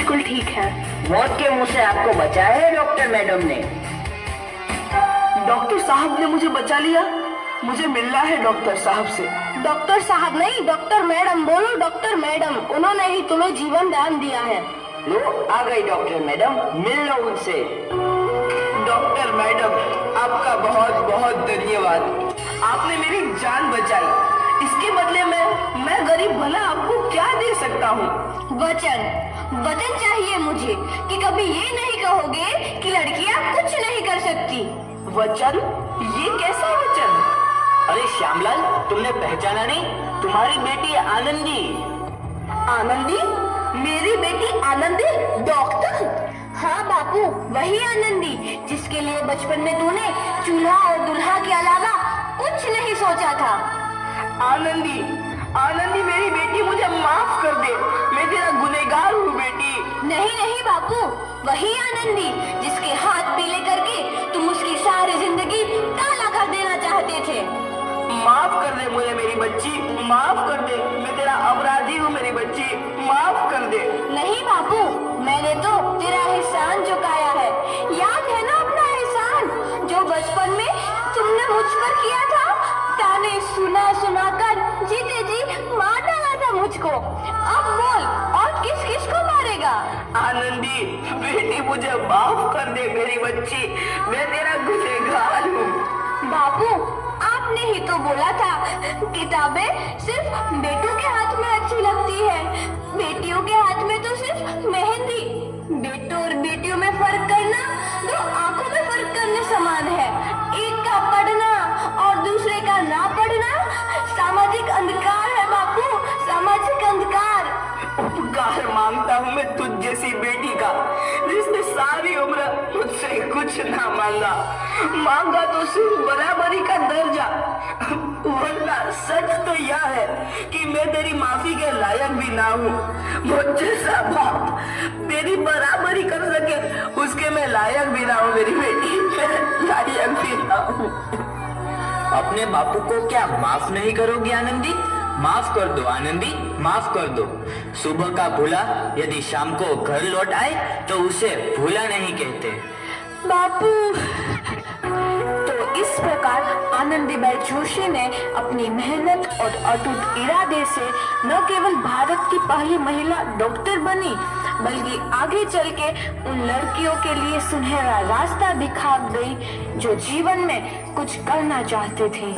बिल्कुल ठीक है। मौत के मुंह से आपको बचाया है डॉक्टर मैडम ने। डॉक्टर साहब ने मुझे बचा लिया। मुझे मिलना है डॉक्टर साहब से। डॉक्टर साहब नहीं, डॉक्टर मैडम बोलो, डॉक्टर मैडम। उन्होंने ही तुम्हें जीवन दान दिया है। लो आ गई डॉक्टर मैडम, मिल लो उनसे। डॉक्टर मैडम, आपका बहुत बहुत धन्यवाद। आपने मेरी जान बचाई। इसके बदले में मैं गरीब भला आपको क्या दे सकता हूँ? वचन, वचन चाहिए मुझे कि कभी ये नहीं कहोगे कि लड़कियाँ कुछ नहीं कर सकती। वचन? ये कैसा वचन? अरे श्यामलाल, तुमने पहचाना नहीं? तुम्हारी बेटी आनंदी। आनंदी? मेरी बेटी आनंदी? डॉक्टर? हाँ बापू, वही आनंदी जिसके लिए बचपन में तूने चूल्हा और दुल्हा के अलावा कुछ नहीं सोचा था। आनंदी, आनंदी मेरी बेटी, मुझे माफ कर दे। मैं तेरा गुनहगार हूँ बेटी। नहीं नहीं बापू, वही आनंदी जिसके हाथ पीले करके तुम उसकी सारी जिंदगी काला कर देना चाहते थे। माफ कर दे मुझे मेरी बच्ची, माफ कर दे। मैं तेरा अपराधी हूँ मेरी बच्ची, माफ कर दे। नहीं बापू, मैंने तो तेरा एहसान चुकाया है। याद है ना अपना एहसान जो बचपन में तुमने मुझ पर किया था? ताने सुना सुना कर जीते जी मार डाला था मुझको। अब बोल, और किस किस को मारेगा? आनंदी बेटी, मुझे माफ कर दे मेरी बच्ची, मैं तेरा गुनहगार हूँ। बापू, आपने ही तो बोला था किताबें सिर्फ बेटों के हाथ में अच्छी लगती है, बेटियों के हाथ में तो सिर्फ मेहंदी। बेटों और बेटियों में फर्क करना दो आंखों में फर्क करने समान है। एक का पढ़ना और दूसरे का ना पढ़ना सामाजिक अंधकार है बापू, सामाजिक अंधकार। उपकार मांगता हूँ मैं तुझ जैसी बेटी का, जिसने सारी उम्र मुझसे कुछ ना मांगा। मांगा तो सिर्फ बराबरी का दर्जा। वरना सच तो यह है कि मैं तेरी माफी के लायक भी ना हूँ। मुझ जैसा बाप तेरी बराबरी कर सके, उसके मैं लायक भी ना हूँ मेरी बेटी, मैं लायक भी ना हूँ। अपने बापू को क्या माफ नहीं करोगी आनंदी? माफ कर दो आनंदी, माफ कर दो। सुबह का भूला यदि शाम को घर लौट आए तो उसे भूला नहीं कहते। बापू। तो इस प्रकार आनंदीबाई जोशी ने अपनी मेहनत और अटूट इरादे से न केवल भारत की पहली महिला डॉक्टर बनी, बल्कि आगे चल के उन लड़कियों के लिए सुनहरा रास्ता दिखा गई जो जीवन में कुछ करना चाहते थे।